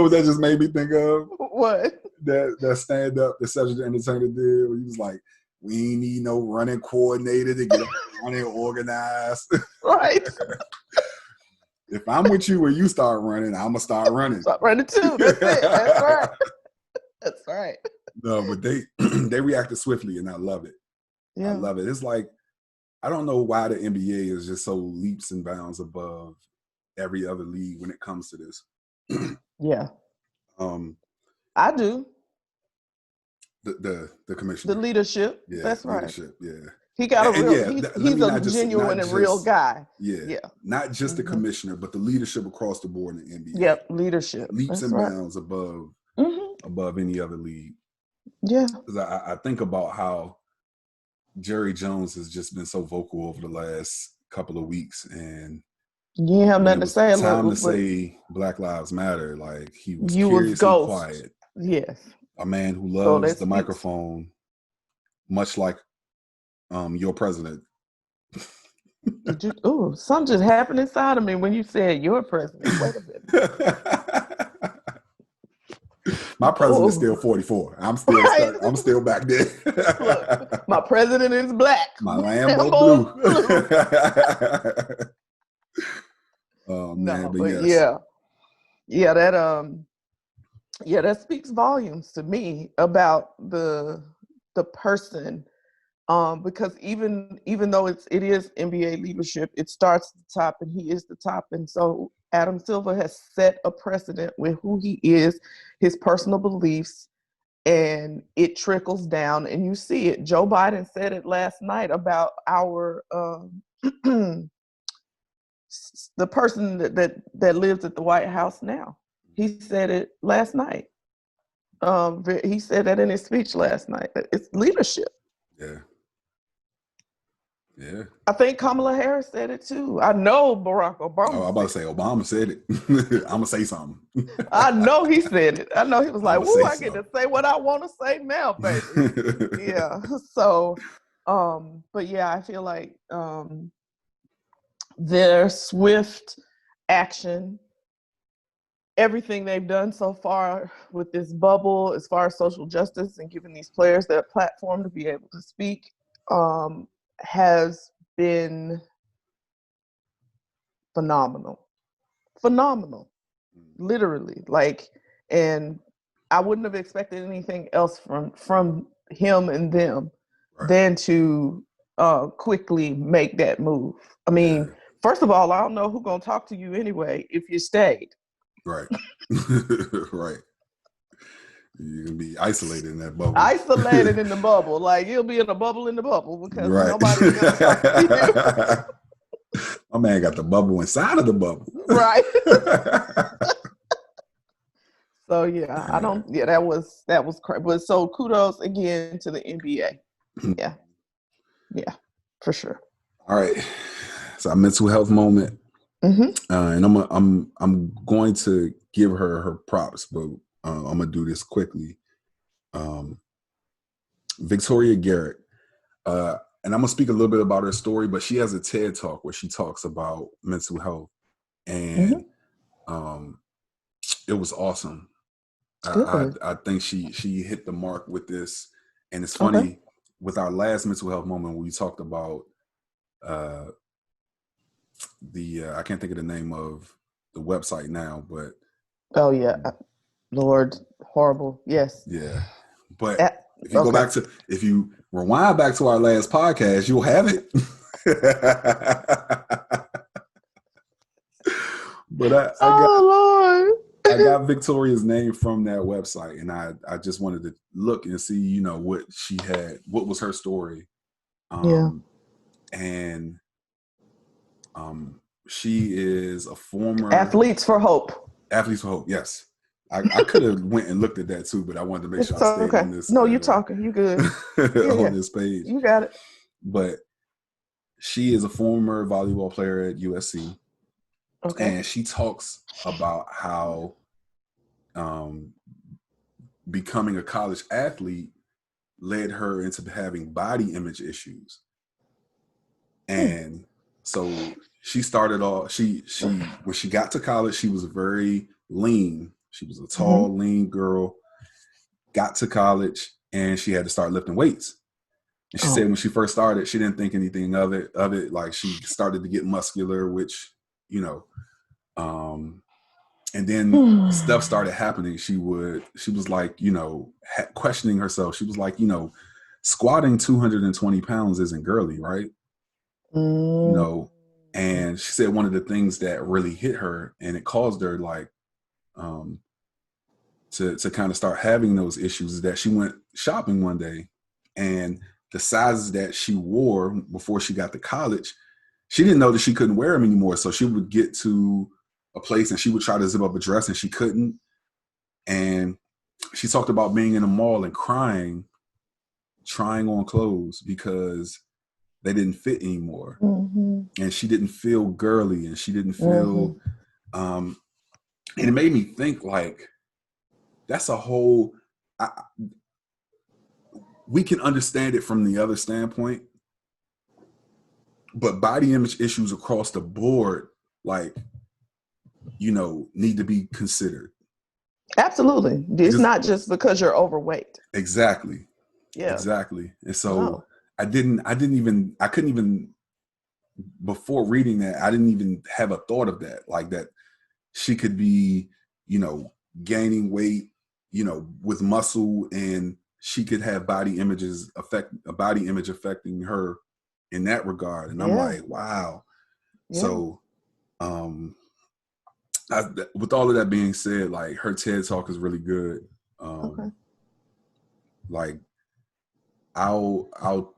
what that just made me think of? What? That stand up that Cedric the Entertainer did, where he was like, "We ain't need no running coordinator to get running organized." Right. If I'm with you when you start running, I'm gonna start running. Start running too. That's it. That's right. That's right. No, but they reacted swiftly, and I love it. Yeah. I love it. It's like I don't know why the NBA is just so leaps and bounds above every other league when it comes to this. Yeah. Um, I do. The commissioner. The leadership. Yeah, That's right. leadership. Yeah. He got a And real, yeah, he's a genuine and real guy. Yeah. Not just the commissioner, but the leadership across the board in the NBA. Yep, leadership. Leaps That's and right. bounds above any other league. Yeah. Because I think about how Jerry Jones has just been so vocal over the last couple of weeks, and you have nothing to say. Time to say Black Lives Matter. Like, he was you curiously was quiet. Yes. A man who loves the microphone, much like your president. Something just happened inside of me when you said your president. Wait a minute. My president's still 44. I'm still I'm still back there. Look, my president is black. My Lambo blue. Oh man, no, but yes. That speaks volumes to me about the person. Because even though it is NBA leadership, it starts at the top, and he is the top. And so Adam Silver has set a precedent with who he is, his personal beliefs, and it trickles down. And you see it. Joe Biden said it last night about our the person that lives at the White House now. He said it last night. He said that in his speech last night. It's leadership. Yeah. Yeah. I think Kamala Harris said it too. I know Barack Obama. I'm about to say Obama said it. I'm gonna say something. I know he said it. I know he was like, "Woo, I get to say what I want to say now, baby." Yeah. So, but yeah, I feel like their swift action, everything they've done so far with this bubble, as far as social justice and giving these players their platform to be able to speak, has been phenomenal, literally. Like, and I wouldn't have expected anything else from him and them than to quickly make that move. I mean, first of all, I don't know who's gonna talk to you anyway if you stayed. Right. Right. You can be isolated in that bubble. Isolated in the bubble. Like, you'll be in a bubble in the bubble because nobody's going to talk to you. My man got the bubble inside of the bubble. Right. So, yeah, that was crazy. But so kudos again to the NBA. Yeah. Yeah, for sure. All right. So our mental health moment. And I'm going to give her props, but I'm gonna do this quickly. Victoria Garrick, and I'm gonna speak a little bit about her story, but she has a TED Talk where she talks about mental health, and it was awesome. I think she hit the mark with this, and it's funny with our last mental health moment when we talked about I can't think of the name of the website now, but Lord, horrible. Yes. Yeah. But if you rewind back to our last podcast, you'll have it. But Lord. I got Victoria's name from that website, and I just wanted to look and see, what she had, what was her story. And she is a former Athletes for Hope. Yes. I could have went and looked at that too, but I wanted to make sure I stayed on this. No, you're talking. You good. On this page. You got it. But she is a former volleyball player at USC. Okay. And she talks about how becoming a college athlete led her into having body image issues. And so she started off, she when she got to college, she was very lean. She was a tall, lean girl, got to college, and she had to start lifting weights. And she said when she first started, she didn't think anything of it. Like, she started to get muscular, which, and then stuff started happening. She was like, questioning herself. She was like, squatting 220 pounds isn't girly, right? you know, and she said one of the things that really hit her and it caused her like to kind of start having those issues is that she went shopping one day and the sizes that she wore before she got to college, she didn't know that she couldn't wear them anymore. So she would get to a place and she would try to zip up a dress and she couldn't. And she talked about being in a mall and crying, trying on clothes because they didn't fit anymore. And she didn't feel girly and she didn't feel, and it made me think like, that's a whole, we can understand it from the other standpoint, but body image issues across the board, like, you know, need to be considered. Absolutely. It's not just because you're overweight. Exactly. Yeah. Exactly. And so I couldn't even, before reading that, I didn't even have a thought of that, like that she could be, you know, gaining weight, you know, with muscle, and she could have body image affecting her in that regard. And I'm like, wow. Yeah. So, with all of that being said, like her TED Talk is really good. Like I'll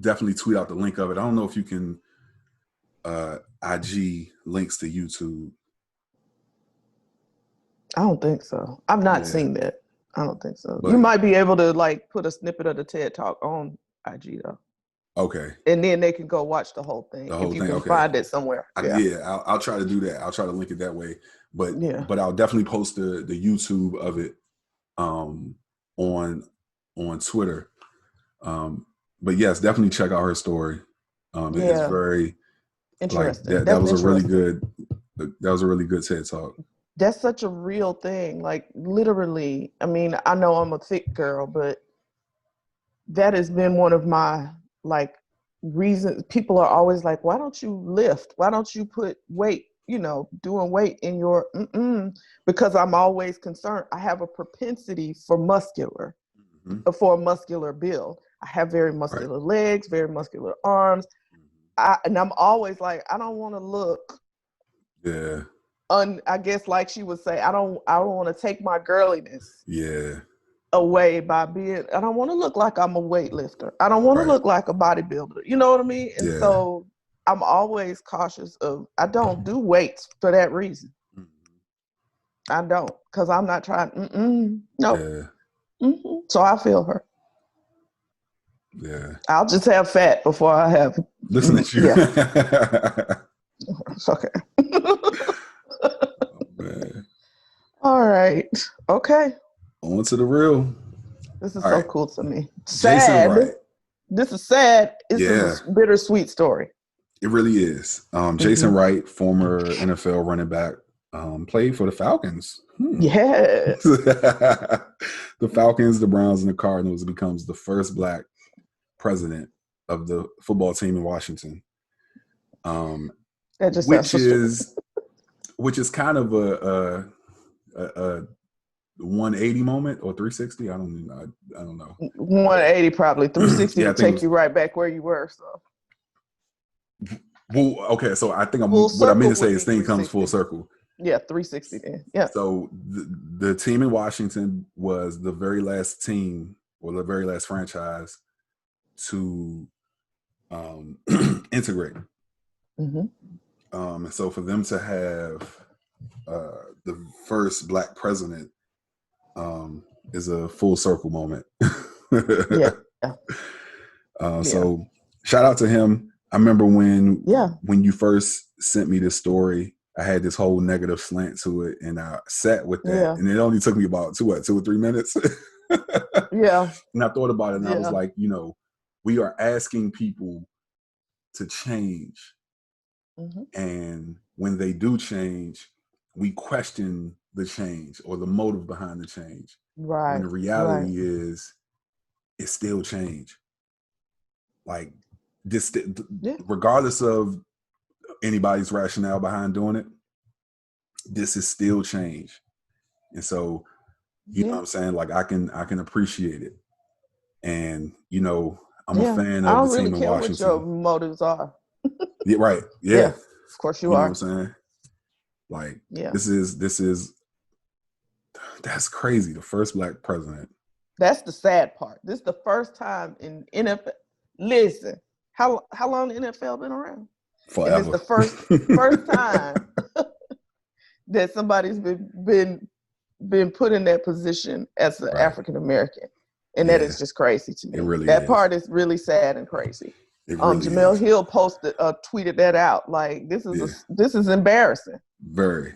definitely tweet out the link of it. I don't know if you can IG links to YouTube. I don't think so. I've not seen that. I don't think so. But you might be able to like put a snippet of the TED Talk on IG though. Okay. And then they can go watch the whole thing if you can find it somewhere. I'll try to do that. I'll try to link it that way. But I'll definitely post the YouTube of it on Twitter. But yes, definitely check out her story. It's very interesting. Like, that was a really good TED Talk. That's such a real thing. Like literally, I mean, I know I'm a thick girl, but that has been one of my like reasons. People are always like, why don't you lift? Why don't you put weight, you know, doing weight in your, because I'm always concerned. I have a propensity for for a muscular build. I have very muscular legs, very muscular arms. And I'm always like, I don't want to look. Yeah. I guess like she would say, I don't want to take my girliness away by being, I don't want to look like I'm a weightlifter. I don't want to look like a bodybuilder. You know what I mean? And so I'm always cautious of, I don't do weights for that reason. I don't, because I'm not trying, no. So I feel her. Yeah. I'll just have fat before I have. Listen at you. It's okay. All right. Okay. On to the real. This is so cool to me. Sad. Jason Wright. This is sad. It's a bittersweet story. It really is. Jason Wright, former NFL running back, played for the Falcons. Yes. The Falcons, the Browns, and the Cardinals. It becomes the first Black president of the football team in Washington. Which is kind of a 180 moment or 360. I don't know. 180 probably. 360 to take you right back where you were. So. Well, okay. So I think what I mean to say is thing comes full circle. Yeah, 360 then. Yeah. So the team in Washington was the very last team or the very last franchise to integrate. So for them to have the first Black president is a full circle moment. So shout out to him. I remember when you first sent me this story, I had this whole negative slant to it, and I sat with that, and it only took me about 2 or 3 minutes. And I thought about it, and I was like, you know, we are asking people to change, and when they do change, we question the change or the motive behind the change. Right. And the reality is, it's still change. Like this, regardless of anybody's rationale behind doing it, this is still change. And so, you know what I'm saying? Like I can appreciate it. And, you know, I'm a fan of the team in Washington. I don't really care what your motives are. Yeah, right. Yeah. Yeah, of course you know are. what I'm saying? Like, Yeah. this is that's crazy. The first black president. That's the sad part. This is the first time in NFL. Listen, how long the NFL been around? Forever. And it's the first time that somebody's been put in that position as an African American, and that is just crazy to me. It really that is. part is really sad and crazy. It really Jamel is. Hill tweeted that out. Like, this is embarrassing. Very.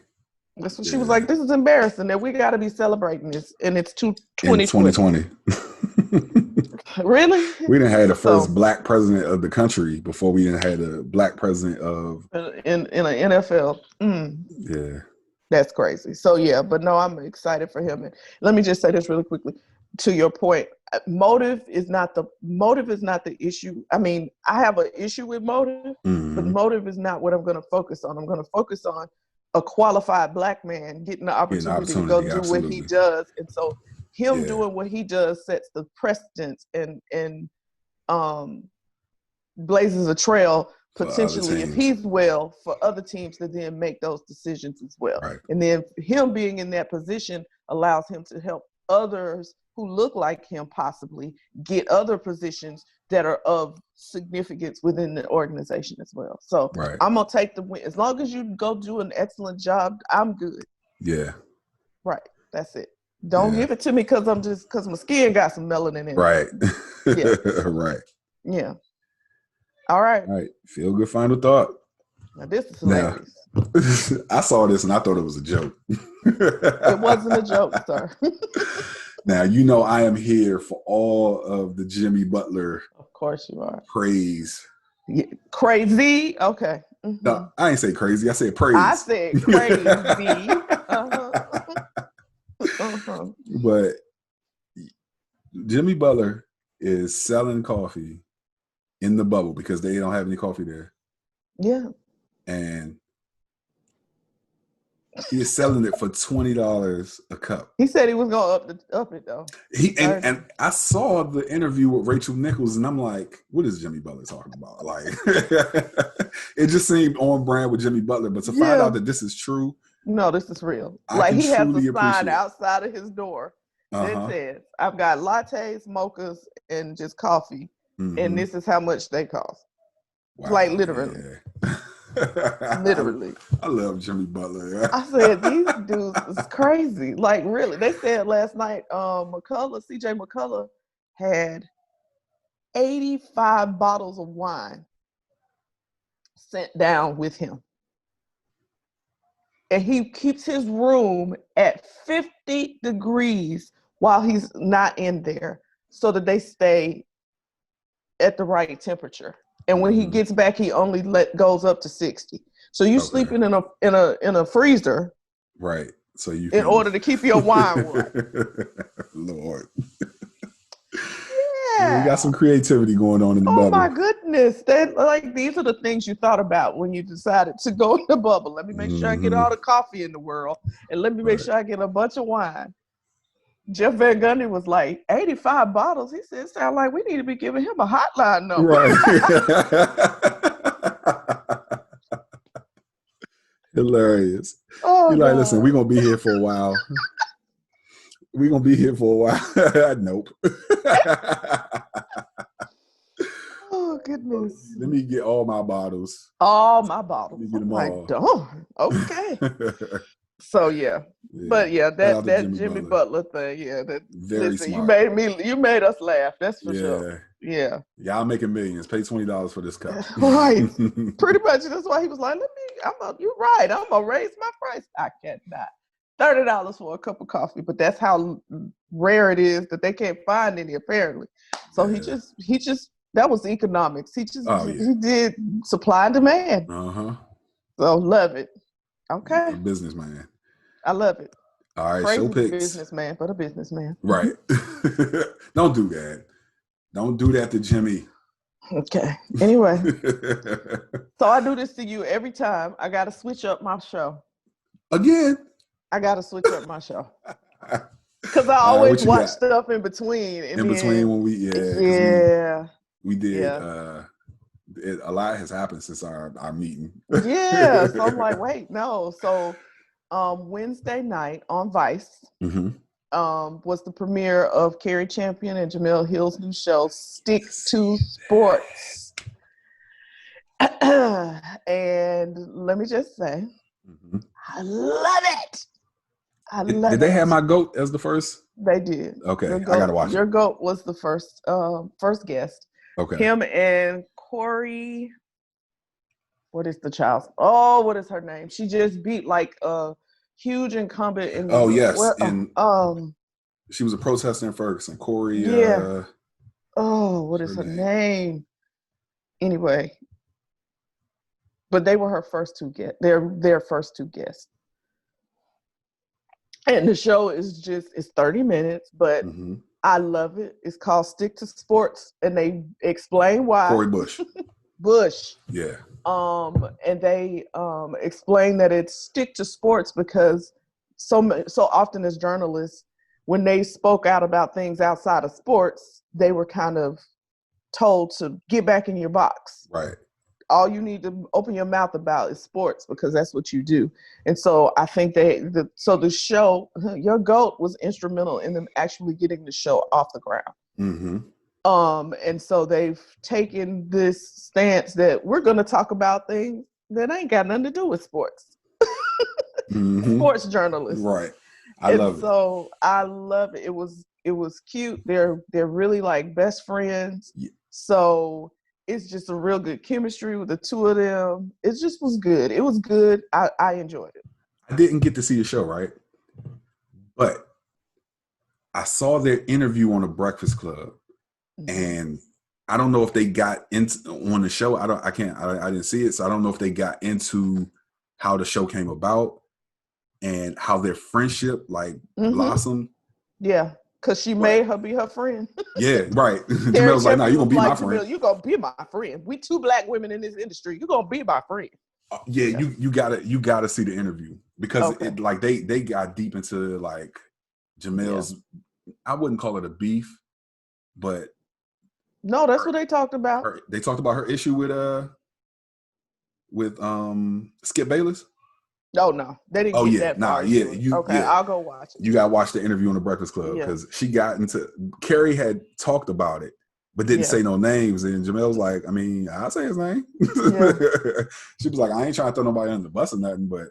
That's what she was like. This is embarrassing that we got to be celebrating this, and it's 2020. Really? We didn't have the first black president of the country before we didn't have a black president of in an NFL. Yeah. That's crazy. So yeah, but no, I'm excited for him. And let me just say this really quickly. To your point, motive is not the issue. I mean, I have an issue with motive, but motive is not what I'm going to focus on. I'm going to focus on a qualified black man getting the opportunity to go do what he does. And so him doing what he does sets the precedence and blazes a trail potentially, if he's well, for other teams to then make those decisions as well. Right. And then him being in that position allows him to help others who look like him possibly get other positions that are of significance within the organization as well. So I'm going to take the win. As long as you go do an excellent job, I'm good. Yeah. Right. That's it. Don't give it to me because my skin got some melanin in it. Right. Yeah. Right. Yeah. All right. Feel good final thought. Now this is hilarious. I saw this and I thought it was a joke. It wasn't a joke, sir. Now, I am here for all of the Jimmy Butler. Of course you are. Praise. Yeah. Crazy? Okay. Mm-hmm. No, I ain't say crazy. I said praise. I said crazy. But Jimmy Butler is selling coffee in the bubble because they don't have any coffee there. Yeah. And he is selling it for $20 a cup. He said he was going to up it though. And I saw the interview with Rachel Nichols, and I'm like, what is Jimmy Butler talking about? Like, it just seemed on brand with Jimmy Butler. But to find out that this is true. No, this is real. Like, he has a sign outside of his door that says, I've got lattes, mochas, and just coffee. Mm-hmm. And this is how much they cost. Wow, like, literally. Yeah. Literally. I love Jimmy Butler. I said, these dudes is crazy. Like, really. They said last night, CJ McCullough had 85 bottles of wine sent down with him. And he keeps his room at 50 degrees while he's not in there so that they stay at the right temperature. And when he gets back, he only goes up to 60. So you sleeping in a freezer, right? So you in order to keep your wine warm. Lord, yeah, you got some creativity going on in the bubble. Oh my goodness, these are the things you thought about when you decided to go in the bubble. Let me make sure I get all the coffee in the world, and let me make sure I get a bunch of wine. Jeff Van Gundy was like, 85 bottles. He said, sound like we need to be giving him a hotline number. Right. Hilarious. Oh, you're like, listen, we're going to be here for a while. Nope. Oh, goodness. Let me get all my bottles. All my bottles. Let me get them all. Darn. Okay. So yeah. But yeah, that Jimmy Butler thing, very smart. You made us laugh. That's for sure. Yeah. Y'all making millions. Pay $20 for this cup. Right. Pretty much. That's why he was like, you're right. I'm gonna raise my price. I cannot. $30 for a cup of coffee, but that's how rare it is that they can't find any apparently. So he just that was economics. He did supply and demand. So love it. Okay. Businessman. I love it. All right, crazy show picks. Businessman, but a businessman. Right. Don't do that. Don't do that to Jimmy. Okay. Anyway. So I do this to you every time. I got to switch up my show. Again? I got to switch up my show. Because I always watch stuff in between. In between when we, yeah. We did a lot has happened since our meeting. Yeah. So I'm like, wait, no. So Wednesday night on Vice was the premiere of Carrie Champion and Jamel Hill's new show, Stick to Sports. And let me just say, I love it. I love it. Did they have my GOAT as the first? They did. Okay, I gotta watch Your it. GOAT was the first guest. Okay. Him and Corey. What is the child's? Oh, what is her name? She just beat like a huge incumbent in. Oh yes, she was a protester in Ferguson. Corey. Yeah. What is her name? Anyway, but they were her first two guests. Their first two guests. And the show is it's 30 minutes, but I love it. It's called Stick to Sports, and they explain why. Corey Bush. Yeah. And they explain that it's stick to sports because so often as journalists, when they spoke out about things outside of sports, they were kind of told to get back in your box. Right. All you need to open your mouth about is sports because that's what you do. And so I think the show, your GOAT was instrumental in them actually getting the show off the ground. And so they've taken this stance that we're going to talk about things that ain't got nothing to do with sports. Sports journalists. Right. I love it. It was cute. They're really like best friends. Yeah. So it's just a real good chemistry with the two of them. It just was good. It was good. I enjoyed it. I didn't get to see the show, right? But I saw their interview on the Breakfast Club. And I don't know if they got into on the show. I didn't see it. So I don't know if they got into how the show came about and how their friendship blossomed. Yeah. Cause she made her be her friend. Yeah, right. Jamel was like, "No, you're gonna be my friend. You're gonna be my friend. We two black women in this industry. You're gonna be my friend." Yeah, you gotta see the interview because they got deep into like Jamel's. Yeah. I wouldn't call it a beef, but no, that's what they talked about. They talked about her issue with Skip Bayless. Oh no, they didn't. I'll go watch it. You gotta watch the interview on the Breakfast Club because she got into. Carrie had talked about it, but didn't say no names, and Jamel was like, "I mean, I'll say his name." Yeah. She was like, "I ain't trying to throw nobody under the bus or nothing," but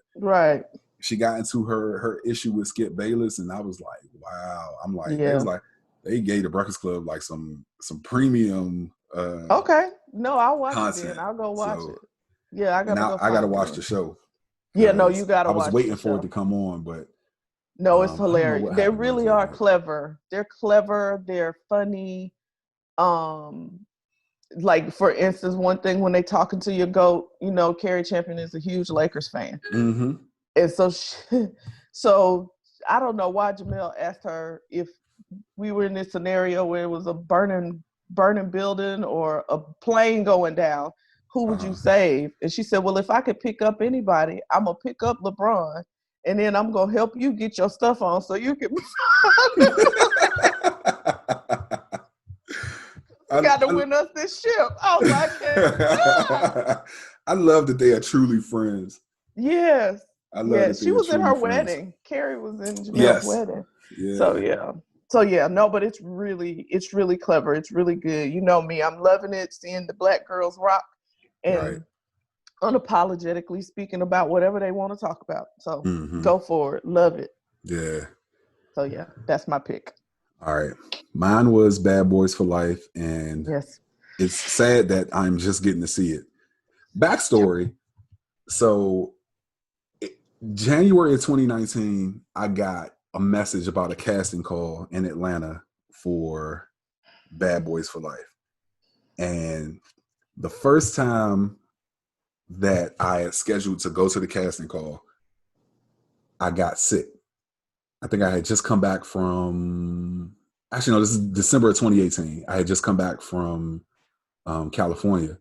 she got into her issue with Skip Bayless, and I was like, "Wow!" I'm like, it was like they gave the Breakfast Club like some premium. No, I'll watch content. it. Then. I'll go watch it. Yeah, I gotta watch the show. Yeah, no, you gotta watch it. I was waiting for it to come on, but no, it's hilarious. They really are clever. They're clever. They're funny. Like for instance, one thing when they talking to your GOAT, Carrie Champion is a huge Lakers fan, and so I don't know why Jamel asked her if we were in this scenario where it was a burning building or a plane going down. Who would you save? And she said, well, if I could pick up anybody, I'm going to pick up LeBron. And then I'm going to help you get your stuff on so you can. You got to win us this ship. I was like, I love that they are truly friends. Yes. I love that she was in her wedding. Carrie was in Jamel's wedding. Yeah. So no, but it's really clever. It's really good. You know me. I'm loving it, seeing the black girls rock. And unapologetically speaking about whatever they want to talk about. So go for it. Love it. Yeah. So that's my pick. All right. Mine was Bad Boys for Life. And it's sad that I'm just getting to see it. Backstory. So January of 2019, I got a message about a casting call in Atlanta for Bad Boys for Life. And the first time that I had scheduled to go to the casting call, I got sick. I think I had just come back from, this is December of 2018. I had just come back from California.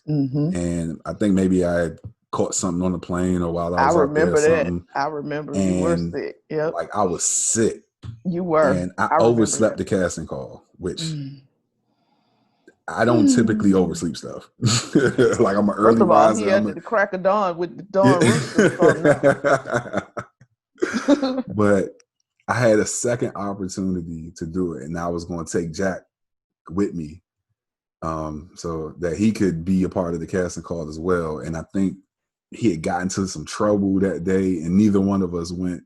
And I think maybe I had caught something on the plane or while I was out there or something. I remember you were sick. Yep. Like I was sick. You were. And I overslept the casting call, which I don't typically oversleep stuff. Like I'm an First early of all, he riser. had the crack of dawn with the dawn rooster starting out. But I had a second opportunity to do it, and I was going to take Jack with me, so that he could be a part of the casting call as well. And I think he had gotten into some trouble that day, and neither one of us went.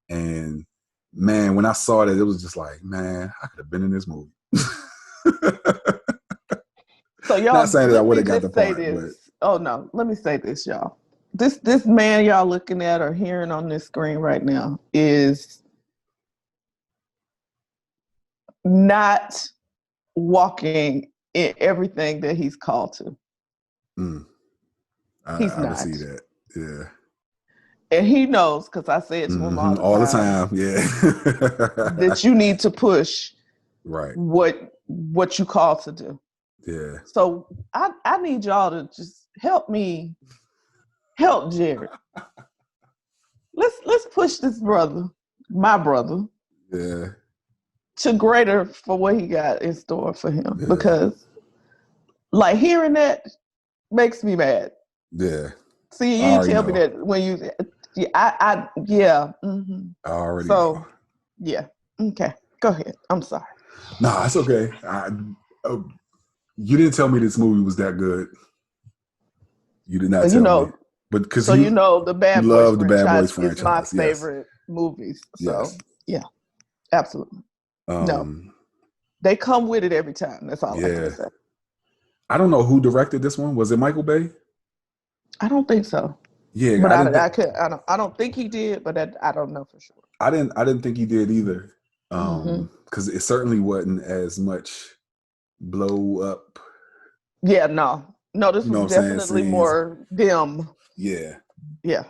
And man, when I saw that, it was just like, man, I could have been in this movie. So y'all, not saying that I would have got the say part, this. but Oh no, let me say this, y'all. This man y'all looking at or hearing on this screen right now is not walking in everything that he's called to. He's I would not. see that. Yeah. And he knows, because I say it to him all the time. Yeah. That you need to push right. what you call to do. Yeah. So I need y'all to just help me help Jarrett. Let's push this brother, my brother, Yeah. to greater for what he got in store for him. Yeah. Because like hearing that makes me mad. Yeah. See, you tell me that when you yeah. Mm-hmm. I already know. Yeah. Okay. Go ahead. I'm sorry. Nah, it's okay. You didn't tell me this movie was that good. You did not tell me. But because the Bad Boys the Bad Boys franchise. It's my favorite movies. So yeah, absolutely. No, they come with it every time. That's all I can say. I don't know who directed this one. Was it Michael Bay? I don't think so. Yeah, but I don't think he did, but I don't know for sure. I didn't think he did either. Because it certainly wasn't as much blow up. Yeah, no, this was definitely more dim. Yeah. Yeah.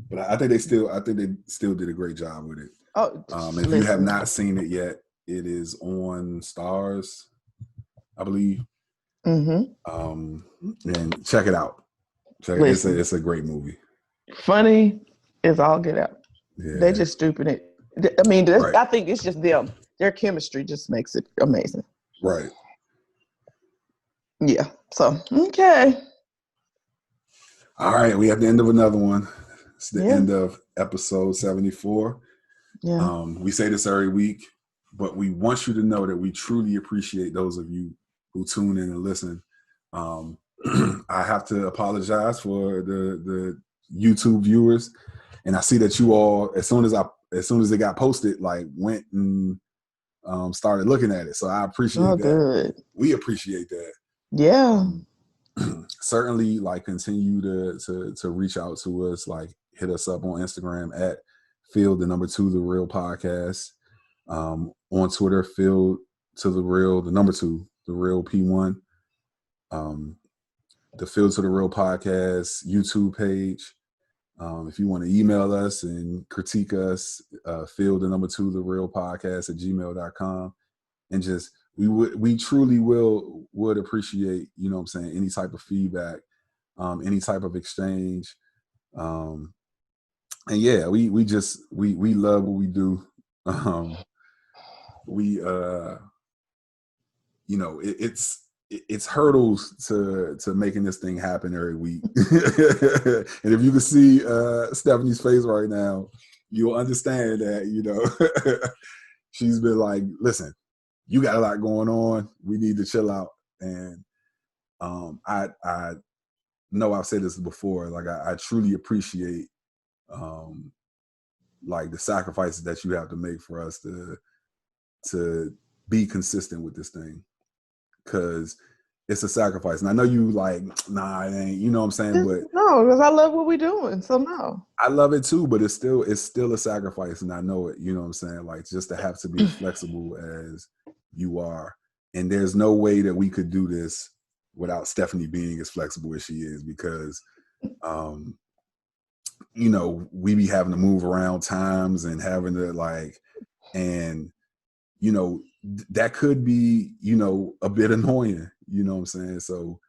But I think they still did a great job with it. Oh, if you have not seen it yet, it is on Stars, I believe. And check it out. It's a great movie. Funny is all get out. Yeah. They just stupid it. I mean, right. I think it's just them. Their chemistry just makes it amazing. Right. Yeah. So, okay. All right. We have the end of another one. It's the end of episode 74. Yeah. We say this every week, but we want you to know that we truly appreciate those of you who tune in and listen. I have to apologize for the YouTube viewers, and I see that you all, as soon as it got posted, like went and started looking at it. So I appreciate that. Good. We appreciate that. Yeah. Certainly, like, continue to reach out to us. Like, hit us up on Instagram at Field the Real Podcast. On Twitter, Field to the Real, the number 2, the Real P1. The Field to the Real Podcast YouTube page. If you want to email us and critique us, Field the number 2, the Real Podcast at gmail.com. And just, we truly would appreciate, you know what I'm saying, any type of feedback, any type of exchange. And yeah, we love what we do. It's hurdles to making this thing happen every week. And if you can see Stephanie's face right now, you'll understand that, she's been like, listen, you got a lot going on. We need to chill out. And I know I've said this before, like I truly appreciate like the sacrifices that you have to make for us to be consistent with this thing. Because it's a sacrifice. And I know you like, nah, it ain't, you know what I'm saying? But no, because I love what we're doing. So no. I love it too, but it's still a sacrifice, and I know it, you know what I'm saying? Like, just to have to be as flexible as you are. And there's no way that we could do this without Stephanie being as flexible as she is, because we be having to move around times and having to that could be, a bit annoying, you know what I'm saying? So,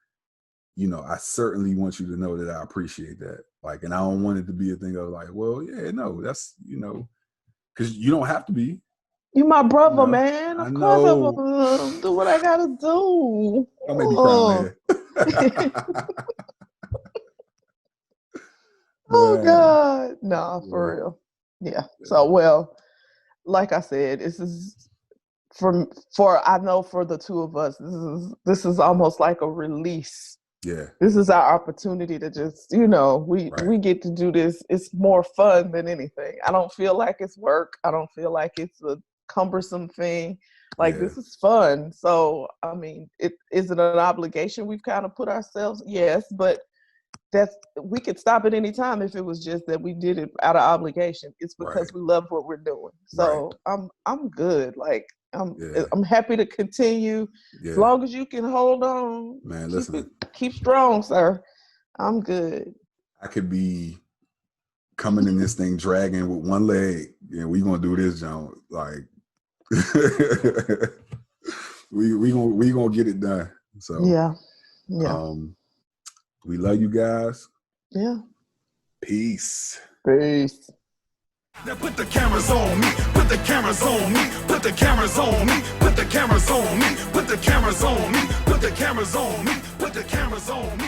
I certainly want you to know that I appreciate that. Like, and I don't want it to be a thing of like, well, yeah, no, that's, because you don't have to be. You my brother, know, man. I Of course I'm know. gonna do what I gotta do. Don't make me cry, man. Oh Man. God. No, Yeah. for real. Yeah. So well, like I said, this is for I know for the two of us, this is almost like a release. Yeah. This is our opportunity to just, you know, we Right. get to do this. It's more fun than anything. I don't feel like it's work. I don't feel like it's a cumbersome thing. Like Yeah. this is fun. So I mean, is it an obligation we've kind of put ourselves? Yes, but we could stop at any time if it was just that we did it out of obligation. It's because Right. we love what we're doing. So I'm good. Like Yeah. I'm happy to continue as Yeah. long as you can hold on. Man, listen. Keep strong, sir. I'm good. I could be coming in this thing dragging with one leg, and we gonna do this, John. Like we gonna get it done. So Yeah. we love you guys. Yeah. Peace. Peace. Now put the cameras on me, put the cameras on me, put the cameras on me, put the cameras on me, put the cameras on me, put the cameras on me, put the cameras on me.